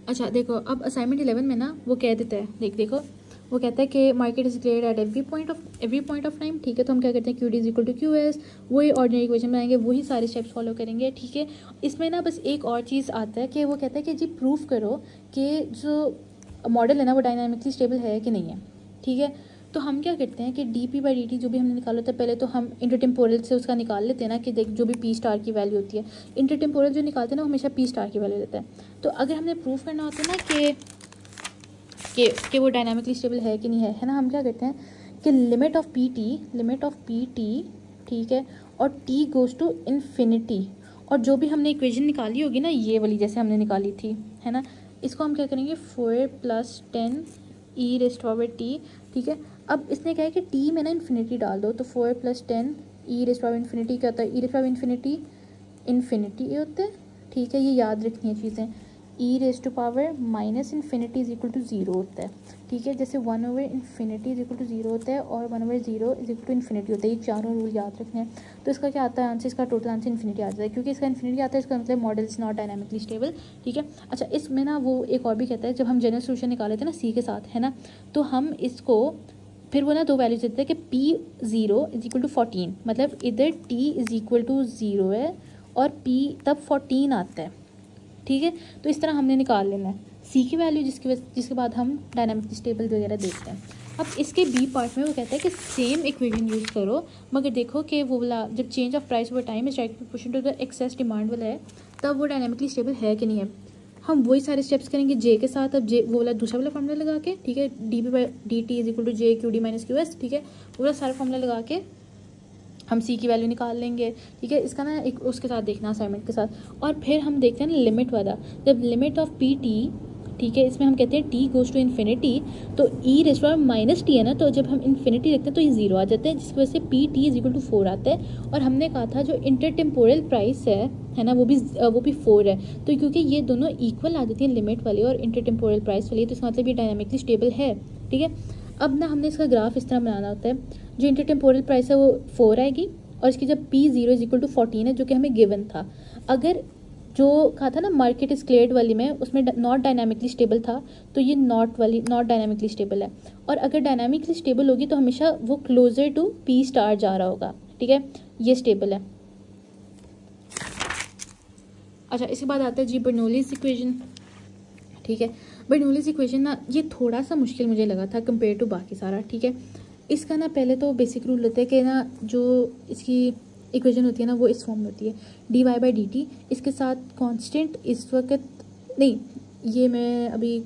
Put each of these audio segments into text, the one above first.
अच्छा देखो, अब असाइनमेंट 11 में ना वो कह देता है, देखो वो कहता है कि market is clear at every point of time, ठीक है। तो हम क्या करते हैं, Q D is equal to Q S, वही ऑर्डिनरी इक्वेशन बनाएंगे, वही सारे स्टेप्स फॉलो करेंगे, ठीक है। इसमें ना बस एक और चीज़ आता है कि वो कहता है कि जी प्रूफ करो कि जो मॉडल है ना वो डायनामिकली स्टेबल है कि नहीं है, ठीक है। तो हम क्या करते हैं कि D P by D T जो भी हमने निकाला था पहले, तो हम इंटरटेम्पोरल से उसका निकाल लेते हैं ना कि देख जो भी पी स्टार की वैल्यू होती है, इंटरटेम्पोरल जो निकालते हैं ना वो हमेशा पी स्टार की वैल्यू देता है। तो अगर हमने प्रूफ करना होता है ना कि वो डायनामिकली स्टेबल है कि नहीं है ना, हम क्या करते हैं कि लिमिट ऑफ पी टी, ठीक है, और टी गोज़ टू इन्फिनिटी, और जो भी हमने इक्वेशन निकाली होगी ना ये वाली जैसे हमने निकाली थी, है ना, इसको हम क्या करेंगे 4 + 10 ई रेस्ट पावर टी, ठीक है। अब इसने कहा है कि टी में ना इन्फिनिटी डाल दो, तो 4 + 10 ई रेस्ट पावर इन्फिनिटी क्या होता है, ई रेस्ट पावर इन्फिनिटी ये होता है, ठीक है। ये याद रखनी है चीज़ें, e raised to power minus infinity is equal to zero होता है, ठीक है। जैसे 1/इन्फिनिटी इज इक्वल टू ज़ीरो होता है और 1/0 इज इक्वल टू इन्फिनिटी होता है, ये चारों रूल याद रखने हैं। तो इसका क्या आता है आंसर, इसका टोटल आंसर इन्फिनिटी आ जाता है, क्योंकि इसका इन्फिनिटी आता है इसका मतलब model is not dynamically stable, ठीक है। अच्छा इसमें ना वो एक और भी कहता है, जब हम जनरल सोल्यूशन निकाले थे ना सी के साथ, है ना, तो हम इसको फिर वो ना दो वैल्यूज देते हैं कि P0 इज इक्वल टू 14, मतलब इधर T इज इक्वल टू 0 है और P तब 14 आता है, ठीक है। तो इस तरह हमने निकाल लेना है सी की वैल्यू, जिसके बाद हम डायनामिकली स्टेबल वगैरह देखते हैं। अब इसके बी पार्ट में वो कहता है कि सेम इक्वेशन यूज़ करो, मगर देखो कि वो वाला जब change of price over time is directly proportional to the excess demand वाला है, तब वो डायनामिकली स्टेबल है कि नहीं है। हम वही सारे स्टेप्स करेंगे जे के साथ। अब जे वो वाला दूसरा वाला फॉर्मूला लगा के, ठीक है, D P by D T is equal to J Q D minus Q S, ठीक है, पूरा सारा फॉर्मूला लगा के हम सी की वैल्यू निकाल लेंगे, ठीक है। इसका ना एक उसके साथ देखना असाइनमेंट के साथ। और फिर हम देखते हैं ना लिमिट वाला, जब लिमिट ऑफ पी टी, ठीक है, इसमें हम कहते हैं टी गोज़ टू इन्फिनिटी, तो ई रेज़ पावर माइनस टी है ना, तो जब हम इन्फिनिटी देखते हैं तो ये जीरो आ जाता है, जिसकी वजह से P T is equal to 4 आता है। और हमने कहा था जो इंटरटेम्पोरल प्राइस है ना, वो भी 4 है, तो क्योंकि ये दोनों इक्वल आ जाती हैं लिमिट वाली और इंटरटेम्पोरल प्राइस वाली, तो इसका मतलब ये डायनामिकली स्टेबल है, ठीक है। अब ना हमने इसका ग्राफ इस तरह बनाना होता है, जो इंटरटेम्पोरल प्राइस है वो 4 आएगी और इसकी जब P0 इज इक्वल टू 14 है, जो कि हमें गिवन था। अगर जो कहा था ना मार्केट इज क्लियर्ड वाली में, उसमें नॉट डायनामिकली स्टेबल था, तो ये नॉट डायनामिकली स्टेबल है। और अगर डायनामिकली स्टेबल होगी तो हमेशा वो क्लोजर टू पी स्टार जा रहा होगा, ठीक है, ये स्टेबल है। अच्छा इसके बाद आता है जी बर्नौलीज इक्वेशन, ठीक है। बर्नौलीज इक्वेशन ना ये थोड़ा सा मुश्किल मुझे लगा था कंपेयर टू बाकी सारा, ठीक है। इसका ना पहले तो बेसिक रूल होता है कि ना जो इसकी इक्वेशन होती है ना वो इस फॉर्म में होती है, D Y by D T, इसके साथ कांस्टेंट इस वक्त नहीं, ये मैं अभी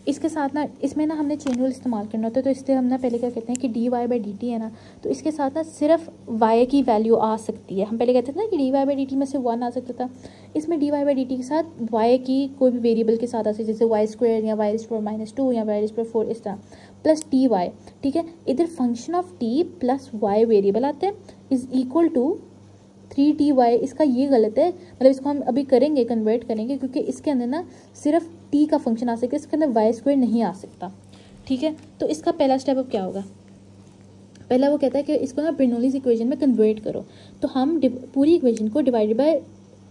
इसके साथ ना इसमें ना हमने चेन रूल इस्तेमाल करना होता है। तो इससे हम ना पहले क्या कहते हैं कि D Y by D T है ना, तो इसके साथ ना सिर्फ वाई की वैल्यू आ सकती है। हम पहले कहते थे ना कि D Y by D t में से 1 आ सकता था, इसमें d Y by D t के साथ वाई की कोई भी वेरिएबल के साथ आ सकती है, जैसे वाई स्क्वायर या वाई स्क्वायर -2 या वाई स्क्वायर 4, इस तरह, प्लस टी वाई, ठीक है। इधर function of t plus y variable आते हैं इज इक्वल टू 3ty। इसका ये गलत है, मतलब इसको हम अभी करेंगे कन्वर्ट करेंगे, क्योंकि इसके अंदर ना सिर्फ t का फंक्शन आ सकता है, इसके अंदर वाई स्क्वायर नहीं आ सकता, ठीक है। तो इसका पहला स्टेप अब क्या होगा, पहला वो कहता है कि इसको ना बर्नौलीज इक्वेशन में कन्वर्ट करो। तो हम पूरी इक्वेशन को divided by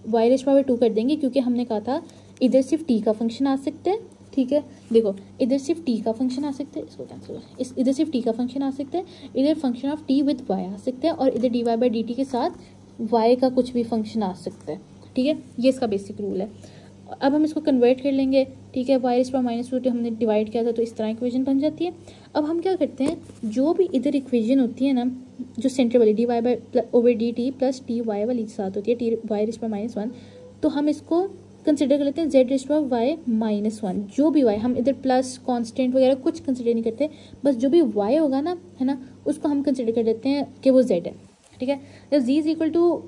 y raise power 2 कर देंगे, क्योंकि हमने कहा था इधर सिर्फ t का फंक्शन आ सकता है, ठीक है। देखो इधर सिर्फ t का फंक्शन आ सकता है, इसको कैंसिल, इधर सिर्फ t का फंक्शन आ सकता है, इधर function of t with y आ सकता है, और इधर d Y by D t के साथ y का कुछ भी फंक्शन आ सकता है, ठीक है। ये इसका बेसिक रूल है। अब हम इसको कन्वर्ट कर लेंगे, ठीक है, वाई रेज़ पावर -2 हमने डिवाइड किया था तो इस तरह इक्वेशन बन जाती है। अब हम क्या करते हैं, जो भी इधर इक्वेशन होती है ना, जो सेंटर वाली d Y by over d t plus t y वाली के साथ होती है, टी वाई रेज़ पावर -1, तो हम इसको कंसिडर कर लेते हैं जेड रेज़ पावर वाई -1। जो भी वाई, हम इधर प्लस कांस्टेंट वगैरह कुछ कंसिडर नहीं करते, बस जो भी वाई होगा ना, है ना, उसको हम कंसिडर कर लेते हैं कि वो जेड है, ठीक है। जब G is equal to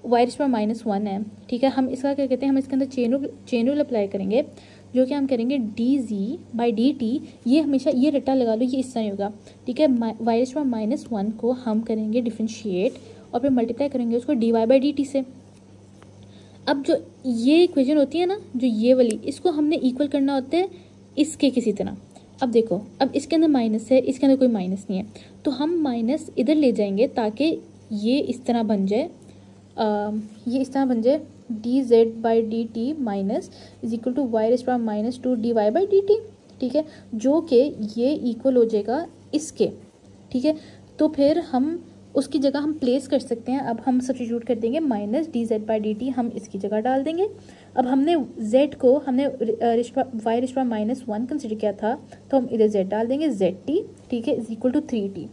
Y raise power -1 है, ठीक है, हम इसका क्या कहते हैं, हम इसके अंदर चेन रूल अप्लाई करेंगे, जो कि हम करेंगे D G by D T. ये हमेशा ये रट्टा लगा लो, ये इस तरह होगा, ठीक है। वाई रेज़ पावर -1 को हम करेंगे डिफ्रेंशिएट और फिर मल्टीप्लाई करेंगे उसको d Y by D t से। अब जो ये इक्वेशन होती है ना, जो ये वाली, इसको हमने इक्वल करना होता है इसके किसी तरह। अब देखो, अब इसके अंदर माइनस है, इसके अंदर कोई माइनस नहीं है, तो हम माइनस इधर ले जाएंगे ताकि ये इस तरह बन जाए, ये इस तरह बन जाए d Z by D t minus is equal to Y raise to power minus 2 d Y by D t, ठीक है, जो कि ये इक्वल हो जाएगा इसके, ठीक है। तो फिर हम उसकी जगह हम प्लेस कर सकते हैं, अब हम सब्स्टिट्यूट कर देंगे minus D Z by D T, हम इसकी जगह डाल देंगे। अब हमने z को हमने y raise to power minus 1 consider किया था, तो हम इधर z डाल देंगे ZT, ठीक है, इज इक्वल टू 3t।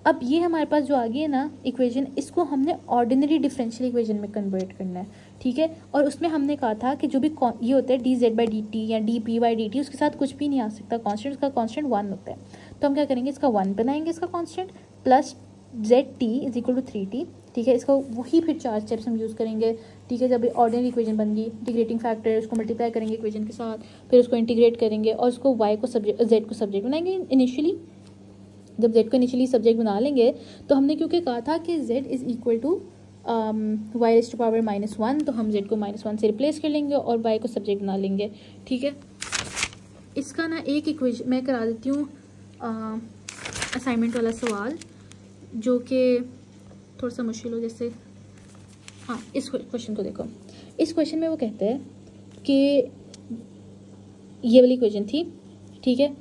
अब ये हमारे पास जो आ गई है ना इक्वेशन, इसको हमने ऑर्डिनरी डिफरेंशियल इक्वेशन में कन्वर्ट करना है, ठीक है। और उसमें हमने कहा था कि जो भी ये होता है D Z by D T या D P by D T, उसके साथ कुछ भी नहीं आ सकता कांस्टेंट, उसका कांस्टेंट 1 होता है। तो हम क्या करेंगे, इसका 1 बनाएंगे इसका constant, plus ZT is equal to 3t, ठीक है। इसको वही फिर 4 स्टेप्स हम यूज़ करेंगे, ठीक है। जब ऑर्डिनरी इक्वेशन बन गई, इंटीग्रेटिंग फैक्टर उसको मल्टीप्लाई करेंगे इक्वेशन के साथ, फिर उसको इंटीग्रेट करेंगे और उसको y को सब्जेक्ट, z को सब्जेक्ट बनाएंगे इनिशियली। जब z को इनिशियली सब्जेक्ट बना लेंगे तो हमने क्योंकि कहा था कि z is equal to Y raise to power minus 1, तो हम z को -1 से रिप्लेस कर लेंगे और y को सब्जेक्ट बना लेंगे, ठीक है। इसका ना एक इक्वेशन मैं करा देती हूँ असाइनमेंट वाला सवाल, जो कि थोड़ा सा मुश्किल हो, जैसे हाँ इस क्वेश्चन को देखो। इस क्वेश्चन में वो कहते हैं कि ये वाली इक्वेशन थी, ठीक है।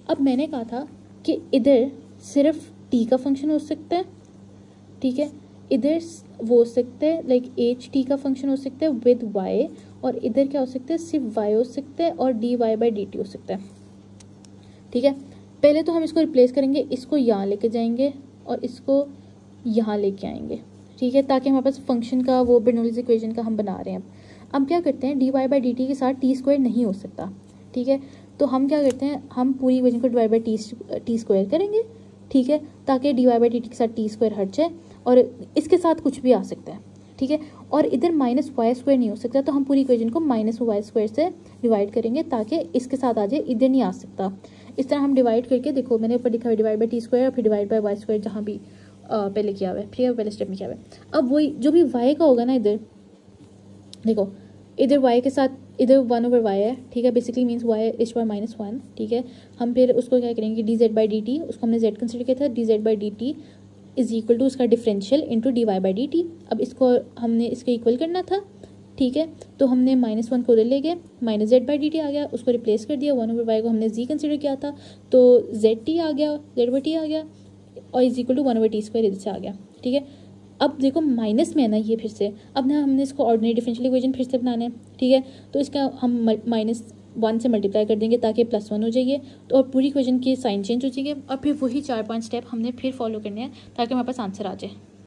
अब मैंने कहा था कि इधर सिर्फ t का फंक्शन हो सकता है, ठीक है, इधर वो हो सकता है लाइक ht का फंक्शन हो सकता है विद y, और इधर क्या हो सकता है, सिर्फ y हो सकता है और dy बाई dt हो सकता है, ठीक है। पहले तो हम इसको रिप्लेस करेंगे, इसको यहाँ लेके जाएंगे और इसको यहाँ लेके आएंगे, ठीक है, ताकि हमारे पास फंक्शन का वो बर्नौलीज इक्वेशन का हम बना रहे हैं। अब क्या करते हैं, d Y by D t के साथ टी स्क्वायर नहीं हो सकता, ठीक है। तो हम क्या करते हैं, हम पूरी इक्वेशन को डिवाइड बाई टी स्क्वायर करेंगे, ठीक है, ताकि d Y by D t के साथ टी स्क्वायर हट जाए और इसके साथ कुछ भी आ सकता है, ठीक है। और इधर माइनस वाई स्क्वायर नहीं हो सकता, तो हम पूरी इक्वेशन को माइनस वाई स्क्वायर से डिवाइड करेंगे ताकि इसके साथ आ जाए, इधर नहीं आ सकता। इस तरह हम डिवाइड करके, देखो मैंने ऊपर लिखा है डिवाइड बाई टी स्क्वायर और फिर डिवाइड बाई वाई स्क्वायर, जहाँ भी पहले किया हुआ है, ठीक है, पहले स्टेप में किया हुआ है। अब वही जो भी y का होगा ना, इधर देखो, इधर y के साथ इधर 1/y है, ठीक है, basically means y is power -1, ठीक है। हम फिर उसको क्या करेंगे, D Z by D T, उसको हमने z कंसिडर किया था, D Z by D T is equal to उसका differential into D Y by D T. अब इसको हमने इसके इक्वल करना था, ठीक है, तो हमने -1 को उधर ले गए, minus Z by D T आ गया, उसको रिप्लेस कर दिया, 1/y को हमने z कंसिडर किया था, तो ZT आ गया, Z/T आ गया और is equal to 1/t square इधर से आ गया, ठीक है। अब देखो माइनस में है ना ये, फिर से अब ना हमने इसको ऑर्डिनरी डिफरेंशियल इक्वेशन फिर से बनाना है, ठीक है। तो इसका हम -1 से मल्टीप्लाई कर देंगे ताकि +1 हो जाइए, तो और पूरी इक्वेशन की साइन चेंज हो जाएगी, और फिर वही 4-5 स्टेप हमने फिर फॉलो करने हैं ताकि हमारे पास आंसर आ जाए।